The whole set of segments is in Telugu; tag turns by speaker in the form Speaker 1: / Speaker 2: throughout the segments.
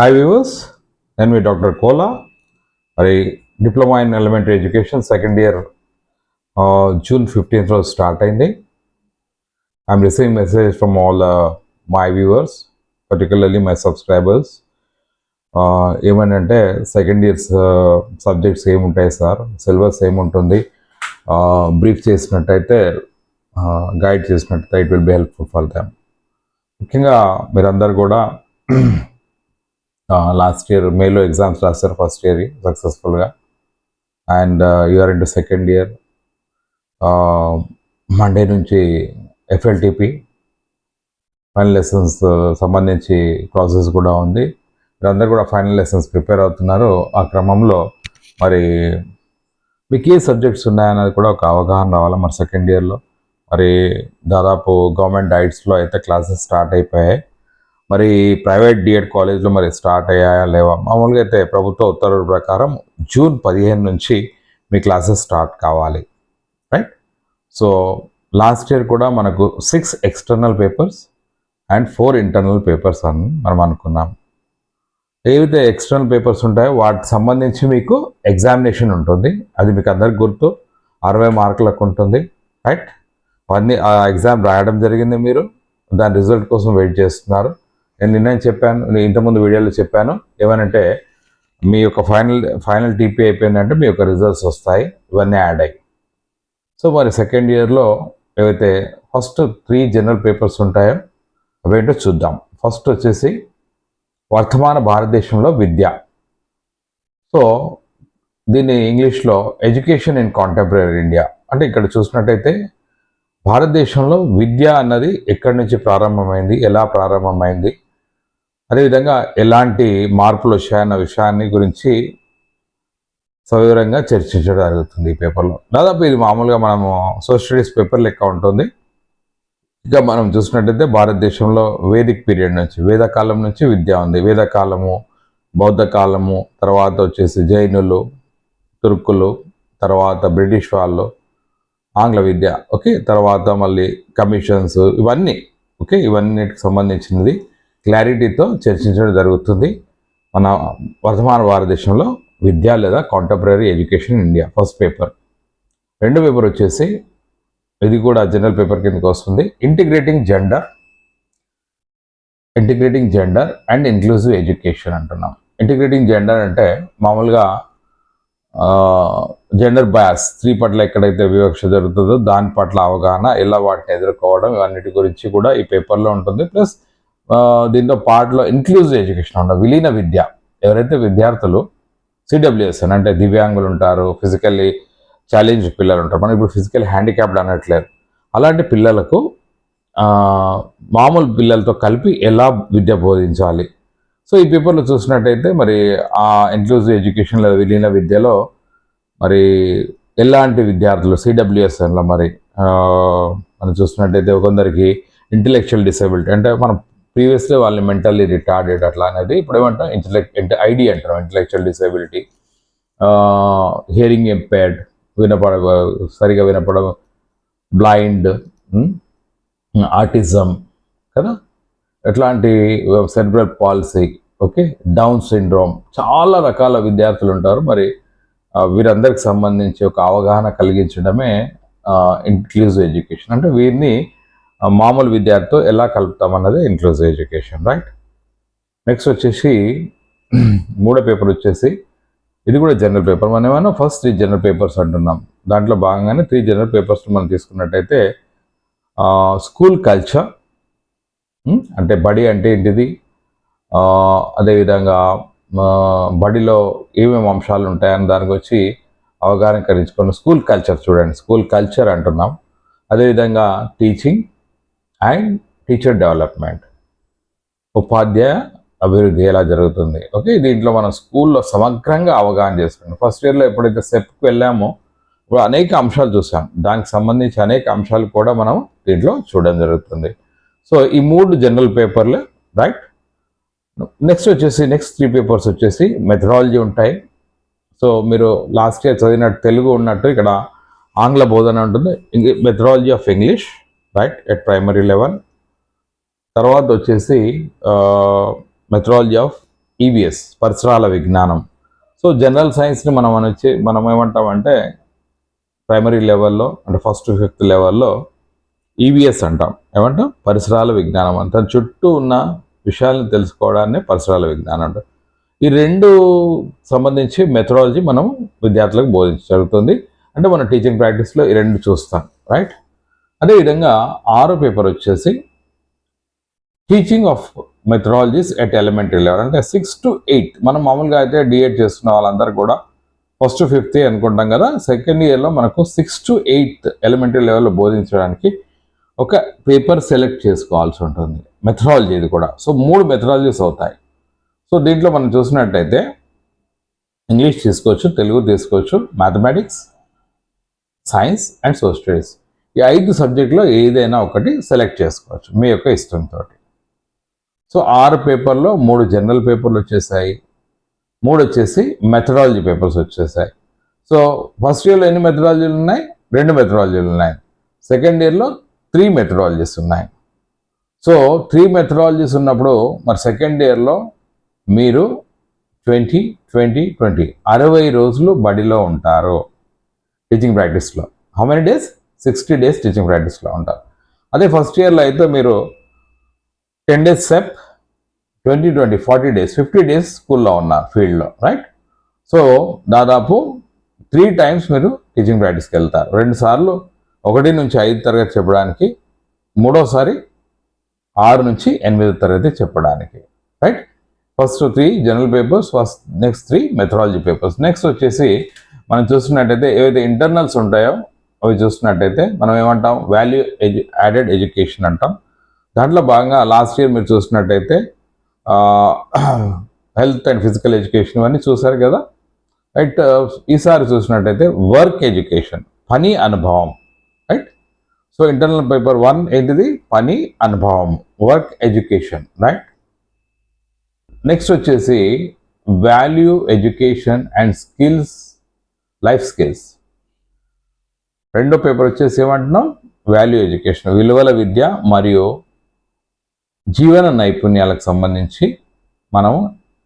Speaker 1: Hi viewers, then with Dr. Kola, a diploma in elementary education, second year, June 15th was start అయింది. I'm receiving messages from all my viewers, particularly my subscribers. ఏమనంటే సెకండ్ ఇయర్స్ సబ్జెక్ట్స్ ఏముంటాయి సార్, సిలబస్ ఏముంటుంది, బ్రీఫ్ చేసినట్టయితే గైడ్ చేసినట్టయితే it will be helpful for them. ముఖ్యంగా మీరందరూ కూడా లాస్ట్ ఇయర్ మేలో ఎగ్జామ్స్ రాస్తారు, ఫస్ట్ ఇయర్ సక్సెస్ఫుల్గా, and you're in to second year. Monday నుంచి ఎఫ్ఎల్టీపీ ఫైనల్ లెసన్స్ సంబంధించి ప్రాసెస్ కూడా ఉంది. మీరందరూ కూడా ఫైనల్ లెసన్స్ ప్రిపేర్ అవుతున్నారు. ఆ క్రమంలో మరి మీకు ఏ సబ్జెక్ట్స్ ఉన్నాయన్నది కూడా ఒక అవగాహన రావాలి. మరి సెకండ్ ఇయర్లో మరి దాదాపు గవర్నమెంట్ డైట్స్లో అయితే క్లాసెస్ స్టార్ట్ అయిపోయాయి. మరి ప్రైవేట్ డిఎడ్ కాలేజ్లో మరి స్టార్ట్ అయ్యాయా లేవా? మామూలుగా అయితే ప్రభుత్వ ఉత్తర్వుల ప్రకారం జూన్ 15 నుంచి మీ క్లాసెస్ స్టార్ట్ కావాలి, రైట్? సో లాస్ట్ ఇయర్ కూడా మనకు 6 external papers and 4 internal papers అని మనం అనుకున్నాం. ఏవైతే ఎక్స్టర్నల్ పేపర్స్ ఉంటాయో వాటికి సంబంధించి మీకు ఎగ్జామినేషన్ ఉంటుంది. అది మీకు అందరికి గుర్తు, 60 మార్కులకు ఉంటుంది, రైట్? అవన్నీ ఆ ఎగ్జామ్ రాయడం జరిగింది. మీరు దాని రిజల్ట్ కోసం వెయిట్ చేస్తున్నారు. నేను నిన్న చెప్పాను, ఇంతకుముందు వీడియోలో చెప్పాను, ఏమనంటే మీ యొక్క ఫైనల్ టీపీ అయిపోయిందంటే మీ యొక్క రిజల్ట్స్ వస్తాయి, ఇవన్నీ యాడ్ అయ్యి. సో మరి సెకండ్ ఇయర్లో ఏవైతే ఫస్ట్ 3 జనరల్ పేపర్స్ ఉంటాయో అవేంటో చూద్దాం. ఫస్ట్ వచ్చేసి వర్తమాన భారతదేశంలో విద్య. సో దీన్ని ఇంగ్లీష్లో ఎడ్యుకేషన్ ఇన్ కాంటెంపరీ ఇండియా. అంటే ఇక్కడ చూసినట్టయితే భారతదేశంలో విద్య అన్నది ఎక్కడి నుంచి ప్రారంభమైంది, ఎలా ప్రారంభమైంది, అదేవిధంగా ఎలాంటి మార్పులు వచ్చాయన్న విషయాన్ని గురించి సవివరంగా చర్చించడం జరుగుతుంది ఈ పేపర్లో. దాదాపు ఇది మామూలుగా మనము సోషల్ స్టడీస్ పేపర్ లెక్క ఉంటుంది. ఇక మనం చూసినట్టయితే భారతదేశంలో వేదిక్ పీరియడ్ నుంచి, వేదకాలం నుంచి విద్య ఉంది. వేదకాలము, బౌద్ధ కాలము, తర్వాత వచ్చేసి జైనులు, తుర్కులు, తర్వాత బ్రిటిష్ వాళ్ళు, ఆంగ్ల విద్య, ఓకే, తర్వాత మళ్ళీ కమిషన్స్, ఇవన్నీ ఓకే, ఇవన్నిటికి సంబంధించినది క్లారిటీతో చర్చించడం జరుగుతుంది. మన వర్తమాన భారతదేశంలో విద్య లేదా contemporary education in India first paper. రెండో పేపర్ వచ్చేసి ఇది కూడా జనరల్ పేపర్ కిందకి వస్తుంది, integrating gender and inclusive education అంటున్నాం. ఇంటిగ్రేటింగ్ జెండర్ అంటే మామూలుగా జెండర్ బయాస్, స్త్రీ పట్ల ఎక్కడైతే వివక్ష జరుగుతుందో దాని పట్ల అవగాహన, ఎలా వాటిని ఎదుర్కోవడం, ఇవన్నిటి గురించి కూడా ఈ పేపర్లో ఉంటుంది. ప్లస్ దీంతో పాటలో ఇంక్లూజివ్ ఎడ్యుకేషన్ ఉంటుంది, విలీన విద్య. ఎవరైతే విద్యార్థులు సిడబ్ల్యూఎస్ అంటే దివ్యాంగులు ఉంటారు, ఫిజికల్లీ ఛాలెంజ్ పిల్లలు ఉంటారు, మనం ఇప్పుడు ఫిజికల్ హ్యాండిక్యాప్డ్ అనట్లేదు, అలాంటి పిల్లలకు మామూలు పిల్లలతో కలిపి ఎలా విద్య బోధించాలి. సో ఈ పేపర్లో చూసినట్టయితే మరి ఆ ఇంక్లూజివ్ ఎడ్యుకేషన్ లేదా విలీన విద్యలో మరి ఎలాంటి విద్యార్థులు సిడబ్ల్యూఎస్ఎన్లో మరి మనం చూసినట్టయితే కొందరికి ఇంటెలెక్చువల్ డిసేబిలిటీ, అంటే మనం ప్రీవియస్లీ వాళ్ళని మెంటల్లీ రిటార్డెడ్ అట్లా అనేది, ఇప్పుడు ఏమంటాం ఐడి అంటాం, ఇంటెలెక్చువల్ డిసేబిలిటీ, హియరింగ్ ఇంపైర్డ్, సరిగా వినపడం, బ్లైండ్, ఆటిజం కదా, ఎట్లాంటి cerebral policy, okay, down syndrome, చాలా రకాల విద్యార్థులు ఉంటారు. మరి వీరందరికి సంబంధించి ఒక అవగాహన కలిగించడమే ఇంక్లూజివ్ ఎడ్యుకేషన్. అంటే వీరిని మామూలు విద్యార్థితో ఎలా కలుపుతామన్నది ఇంక్లూజివ్ ఎడ్యుకేషన్, రైట్? నెక్స్ట్ వచ్చేసి మూడో పేపర్ వచ్చేసి ఇది కూడా జనరల్ పేపర్. మనం ఏమైనా ఫస్ట్ 3 జనరల్ పేపర్స్ అంటున్నాం, దాంట్లో భాగంగానే 3 జనరల్ పేపర్స్ మనం తీసుకున్నట్టయితే స్కూల్ కల్చర్, అంటే బడి అంటే ఏంటిది, అదేవిధంగా బడిలో ఏమేమి అంశాలు ఉంటాయని దానికి వచ్చి అవగాహన కలిగించుకున్న స్కూల్ కల్చర్. చూడండి, స్కూల్ కల్చర్ అంటున్నాం. అదేవిధంగా టీచింగ్ అండ్ టీచర్ డెవలప్మెంట్, ఉపాధ్యాయ అభివృద్ధి ఎలా జరుగుతుంది, ఓకే. దీంట్లో మనం స్కూల్లో సమగ్రంగా అవగాహన చేసుకున్నాం. ఫస్ట్ ఇయర్లో ఎప్పుడైతే స్టెప్కి వెళ్ళామో ఇప్పుడు అనేక అంశాలు చూసాం, దానికి సంబంధించి అనేక అంశాలు కూడా మనం దీంట్లో చూడడం జరుగుతుంది. సో ఈ 3 జనరల్ పేపర్లు, రైట్? నెక్స్ట్ 3 పేపర్స్ వచ్చేసి మెథడాలజీ ఉంటాయి. సో మీరు లాస్ట్ ఇయర్ చదివినట్టు తెలుగు ఉన్నట్టు ఇక్కడ ఆంగ్ల బోధన ఉంటుంది, methodology of English, right, at primary level. తర్వాత వచ్చేసి మెథడాలజీ ఆఫ్ ఈవీఎస్ పరిసరాల విజ్ఞానం. సో జనరల్ సైన్స్ని మనం ఏమంటామంటే ప్రైమరీ లెవెల్లో అంటే ఫస్ట్ టు ఫిఫ్త్ లెవెల్లో ఈవీఎస్ అంటాం. ఏమంటాం? పరిసరాల విజ్ఞానం అంటాం. చుట్టూ ఉన్న విషయాలను తెలుసుకోవడాన్ని పరిసరాల విజ్ఞానం అంటాం. ఈ రెండు సంబంధించి మెథడాలజీ మనం విద్యార్థులకు బోధించగలుగుతుంది. అంటే మన టీచింగ్ ప్రాక్టీస్లో ఈ రెండు చూస్తాం, రైట్? అదేవిధంగా 6వ పేపర్ వచ్చేసి teaching of methodologies at elementary level. అంటే 6 to 8 మనం మామూలుగా అయితే డిఎడ్ చేస్తున్న వాళ్ళందరూ కూడా ఫస్ట్ 5th అనుకుంటాం కదా. సెకండ్ ఇయర్లో మనకు 6 to 8 ఎలిమెంటరీ లెవెల్లో బోధించడానికి ఒక పేపర్ సెలెక్ట్ చేసుకోవాల్సి ఉంటుంది. మెథడాలజీ ఇది కూడా. సో 3 మెథడాలజీస్ అవుతాయి. సో దీంట్లో మనం చూసినట్టయితే ఇంగ్లీష్ తీసుకోవచ్చు, తెలుగు తీసుకోవచ్చు, mathematics, science and social studies. ఈ 5 సబ్జెక్టులో ఏదైనా ఒకటి సెలెక్ట్ చేసుకోవచ్చు మీ యొక్క ఇష్టంతో. సో 6 పేపర్లో 3 జనరల్ పేపర్లు వచ్చేసాయి, 3 వచ్చేసి మెథడాలజీ పేపర్స్ వచ్చేసాయి. సో ఫస్ట్ ఇయర్లో ఎన్ని మెథడాలజీలు ఉన్నాయి? 2 మెథడాలజీలు ఉన్నాయి. సెకండ్ ఇయర్లో 3 మెథడాలజీస్ ఉన్నాయి. సో 3 మెథడాలజీస్ ఉన్నప్పుడు మరి సెకండ్ ఇయర్లో మీరు 60 రోజులు బడిలో ఉంటారు టీచింగ్ ప్రాక్టీస్లో. How many days? 60 days teaching ప్రాక్టీస్లో ఉంటారు. అదే ఫస్ట్ ఇయర్లో అయితే మీరు 10 days సెప్, 40 days, 50 days స్కూల్లో ఉన్నారు ఫీల్డ్లో, రైట్? సో దాదాపు 3 times మీరు టీచింగ్ ప్రాక్టీస్కి వెళ్తారు. 2 సార్లు 1 నుంచి 5 తరగతి చెప్పడానికి, 3వసారి 6 నుంచి 8 తరగతి చెప్పడానికి, right? First 3 general papers, next 3 methodology papers. Next వచ్చేసి మనం చూస్తున్నట్టయితే ఏవైతే ఇంటర్నల్స్ ఉంటాయో అవి చూస్తున్నట్టయితే మనం ఏమంటాం? వాల్యూ యాడెడ్ ఎడ్యుకేషన్ అంటాం. దాంట్లో భాగంగా లాస్ట్ ఇయర్ మీరు చూసినట్టయితే హెల్త్ అండ్ ఫిజికల్ ఎడ్యుకేషన్ ఇవన్నీ చూసారు కదా, రైట్? ఈసారి చూసినట్టయితే వర్క్ ఎడ్యుకేషన్, పని అనుభవం, రైట్? సో ఇంటర్నల్ పేపర్ 1 ఏంటిది? పని అనుభవం, వర్క్ ఎడ్యుకేషన్, రైట్? నెక్స్ట్ వచ్చేసి value education and skills, life skills. 2వ పేపర్ వచ్చేసి ఏమంటున్నాం? వాల్యూ ఎడ్యుకేషన్, విలువల విద్య మరియు జీవన నైపుణ్యాలకు సంబంధించి మనము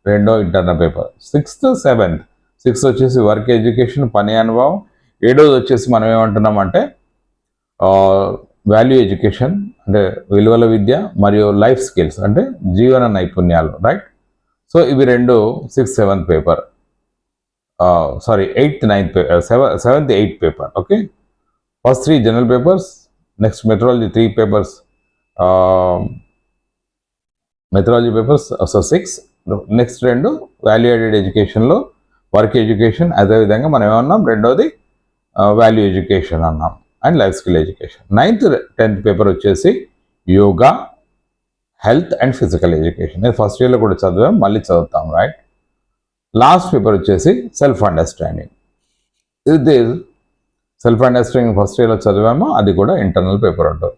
Speaker 1: 2వ internal paper. 6th, 7th. 6th వచ్చేసి వర్క్ ఎడ్యుకేషన్, పని అనుభవం. 7వది వచ్చేసి మనం ఏమంటున్నామంటే వాల్యూ ఎడ్యుకేషన్ అంటే విలువల విద్య మరియు లైఫ్ స్కిల్స్ అంటే జీవన నైపుణ్యాలు, రైట్? సో ఇవి 2 6th, 7th paper, 8th, 9th, 7th, 8th paper. Okay, first 3 general papers, next methodology 3 papers, methodology papers. So 6. Next 2 value added ఎడ్యుకేషన్లో వర్క్ ఎడ్యుకేషన్. అదేవిధంగా మనం ఏమన్నాం? 2వది వాల్యూ ఎడ్యుకేషన్ అన్నాం and life skill education. 9th, 10th paper వచ్చేసి yoga, health and physical education. ఇది ఫస్ట్ ఇయర్లో కూడా చదివాం, మళ్ళీ చదువుతాం, రైట్? లాస్ట్ పేపర్ వచ్చేసి సెల్ఫ్ అండర్స్టాండింగ్. ఇది సెల్ఫ్ అండర్స్టాండింగ్ ఫస్ట్ ఇయర్లో చదివామో అది కూడా ఇంటర్నల్ పేపర్ ఉంటుంది.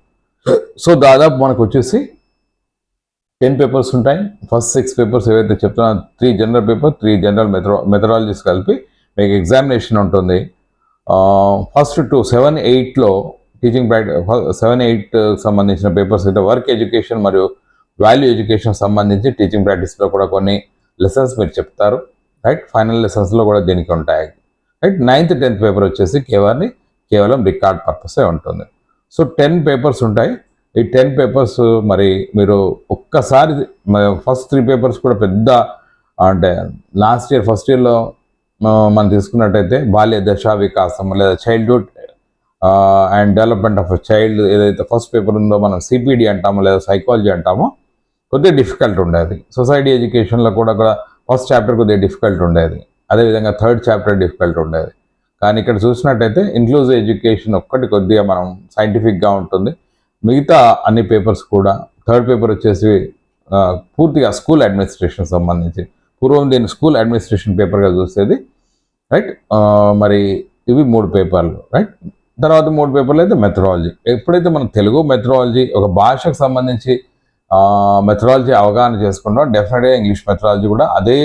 Speaker 1: సో దాదాపు మనకు వచ్చేసి 10 పేపర్స్ ఉంటాయి. ఫస్ట్ 6 పేపర్స్ ఏవైతే చెప్తున్నా 3 జనరల్ పేపర్, 3 జనరల్ మెథడాలజీస్ కలిపి మీకు ఎగ్జామినేషన్ ఉంటుంది. ఫస్ట్ 2 7, 8లో టీచింగ్ ప్రాక్టీస్ 7, 8 సంబంధించిన పేపర్స్ అయితే వర్క్ ఎడ్యుకేషన్ మరియు వాల్యూ ఎడ్యుకేషన్ సంబంధించి టీచింగ్ ప్రాక్టీస్లో కూడా కొన్ని లెసన్స్ మీరు చెప్తారు, రైట్? ఫైనల్ లెసన్స్లో కూడా దీనికి ఉంటాయి, రైట్? 9th, 10th పేపర్ వచ్చేసి కేవలం రికార్డ్ పర్పసే ఉంటుంది. సో 10 పేపర్స్ ఉంటాయి. ఈ 10 పేపర్స్ మరి మీరు ఒక్కసారి ఫస్ట్ 3 పేపర్స్ కూడా పెద్ద అంటే లాస్ట్ ఇయర్ ఫస్ట్ ఇయర్లో మనం తీసుకున్నట్టయితే బాల్య దశా వికాసం లేదా childhood and development of a child ఏదైతే ఫస్ట్ పేపర్ ఉందో మనం సిపిడి అంటామో లేదా సైకాలజీ అంటామో కొద్దిగా డిఫికల్ట్ ఉండేది. సొసైటీ ఎడ్యుకేషన్లో కూడా ఫస్ట్ చాప్టర్ కొద్దిగా డిఫికల్ట్ ఉండేది, అదేవిధంగా 3rd చాప్టర్ డిఫికల్ట్ ఉండేది. కానీ ఇక్కడ చూసినట్టయితే ఇంక్లూజివ్ ఎడ్యుకేషన్ ఒక్కటి కొద్దిగా మనం సైంటిఫిక్గా ఉంటుంది. మిగతా అన్ని పేపర్స్ కూడా 3rd పేపర్ వచ్చేసి పూర్తిగా స్కూల్ అడ్మినిస్ట్రేషన్ సంబంధించి, పూర్వం దీన్ని స్కూల్ అడ్మినిస్ట్రేషన్ పేపర్గా చూసేది, రైట్? మరి ఇవి 3 పేపర్లు, రైట్? తర్వాత 3 పేపర్లు అయితే మెథడాలజీ. ఎప్పుడైతే మనం తెలుగు మెథడాలజీ ఒక భాషకు సంబంధించి మెథడాలజీ అవగాహన చేసుకుంటాం, డెఫినెట్గా ఇంగ్లీష్ మెథడాలజీ కూడా అదే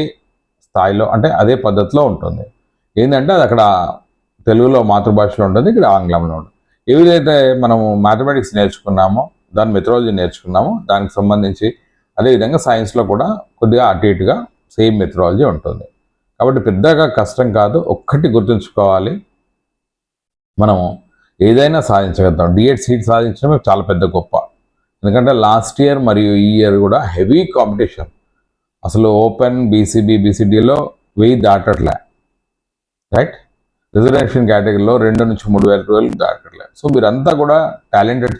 Speaker 1: స్థాయిలో అంటే అదే పద్ధతిలో ఉంటుంది. ఏంటంటే అది అక్కడ తెలుగులో మాతృభాషలో ఉంటుంది, ఇక్కడ ఆంగ్లంలో ఉంటుంది. ఏదైతే మనము మ్యాథమెటిక్స్ నేర్చుకున్నామో దాని మెథడాలజీ నేర్చుకున్నామో దానికి సంబంధించి అదేవిధంగా సైన్స్లో కూడా కొద్దిగా అటు ఇటుగా సేమ్ మెథడాలజీ ఉంటుంది. కాబట్టి పెద్దగా కష్టం కాదు. ఒక్కటి గుర్తుంచుకోవాలి, మనము ఏదైనా సాధించగలుగుతాం. డిఎడ్ సీట్ సాధించడమే చాలా పెద్ద గొప్ప. ఎందుకంటే లాస్ట్ ఇయర్ మరియు ఈ ఇయర్ కూడా హెవీ కాంపిటీషన్. అసలు ఓపెన్ బీసీబీ బీసీడీలో 1000 దాటట్లే, రైట్? రిజర్వేషన్ కేటగిరీలో 2 నుంచి 3,000 రూపాయలు దాటట్లే. సో మీరంతా కూడా టాలెంటెడ్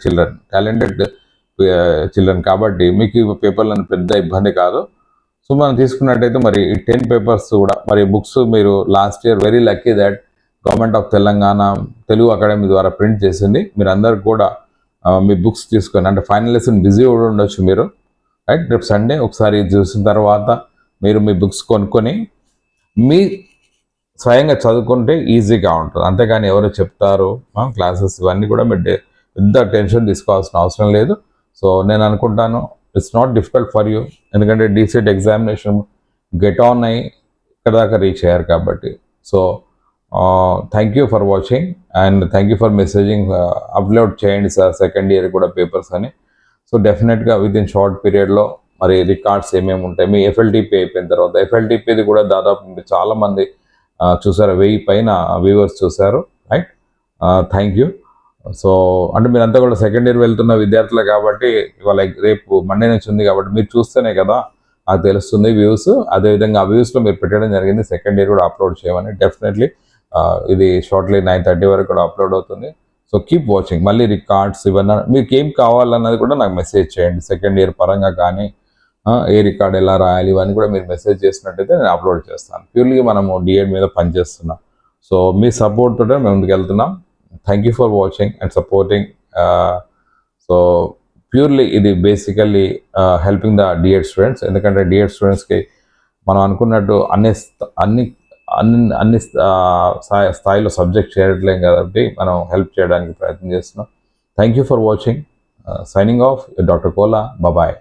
Speaker 1: చిల్డ్రన్ కాబట్టి మీకు ఈ పేపర్లను పెద్ద ఇబ్బంది కాదు. సో మనం తీసుకున్నట్టయితే మరి ఈ 10 పేపర్స్ కూడా మరి బుక్స్ మీరు last year very lucky that government of Telangana Telugu academy ద్వారా ప్రింట్ చేసింది. మీరు అందరు కూడా మీ బుక్స్ తీసుకొని, అంటే ఫైనల్ లెసన్ బిజీ కూడా ఉండొచ్చు మీరు, రైట్? రేపు సండే ఒకసారి చూసిన తర్వాత మీరు మీ బుక్స్ కొనుక్కొని మీ స్వయంగా చదువుకుంటే ఈజీగా ఉంటుంది. అంతేగాని ఎవరు చెప్తారు క్లాసెస్ ఇవన్నీ కూడా మీరు పెద్ద టెన్షన్ తీసుకోవాల్సిన అవసరం లేదు. సో నేను అనుకుంటాను it's not difficult for you, ఎందుకంటే డీసెట్ ఎగ్జామినేషన్ గెట్ ఆన్ అయ్యి ఇక్కడ దాకా రీచ్ అయ్యారు కాబట్టి. So thank you for watching and thank you for messaging. Upload చేయండి సార్ సెకండ్ ఇయర్ కూడా పేపర్స్ అని. సో డెఫినెట్గా విత్ ఇన్ షార్ట్ పీరియడ్లో మరి రికార్డ్స్ ఏమేమి ఉంటాయి, మీ ఎఫ్ఎల్టీపీ అయిపోయిన తర్వాత ఎఫ్ఎల్టీపీది కూడా దాదాపు చాలామంది చూసారు, 1000 పైన వ్యూవర్స్ చూశారు, రైట్? Thank you. సో అంటే మీరంతా కూడా సెకండ్ ఇయర్ వెళ్తున్న విద్యార్థులు కాబట్టి ఇవాళ రేపు మండే నుంచి ఉంది కాబట్టి మీరు చూస్తేనే కదా నాకు తెలుస్తుంది వ్యూస్. అదేవిధంగా ఆ వ్యూస్లో మీరు పెట్టడం జరిగింది సెకండ్ ఇయర్ కూడా అప్లోడ్ చేయమని. డెఫినెట్లీ ఇది షార్ట్లీ 9:30 వరకు కూడా అప్లోడ్ అవుతుంది. So keep watching. మళ్ళీ రికార్డ్స్ ఇవన్నీ మీకు ఏం కావాలన్నది కూడా నాకు మెసేజ్ చేయండి. సెకండ్ ఇయర్ పరంగా కానీ ఏ రికార్డ్ ఎలా రాయాలి ఇవన్నీ కూడా మీరు మెసేజ్ చేసినట్టయితే నేను అప్లోడ్ చేస్తాను. ప్యూర్లీ మనము డిఎడ్ మీద పనిచేస్తున్నాం. సో మీ సపోర్ట్ తోటే మేము ముందుకు వెళ్తున్నాం. Thank you for watching and supporting. So purely ఇది basically helping the D Ed students. ఎందుకంటే డిఎడ్ స్టూడెంట్స్కి మనం అనుకున్నట్టు అన్ని స్థాయిలో సబ్జెక్ట్ చేయట్లేం కాబట్టి మనం హెల్ప్ చేయడానికి ప్రయత్నం చేస్తున్నాం. Thank you for watching. Signing off doctor Kola. Bye.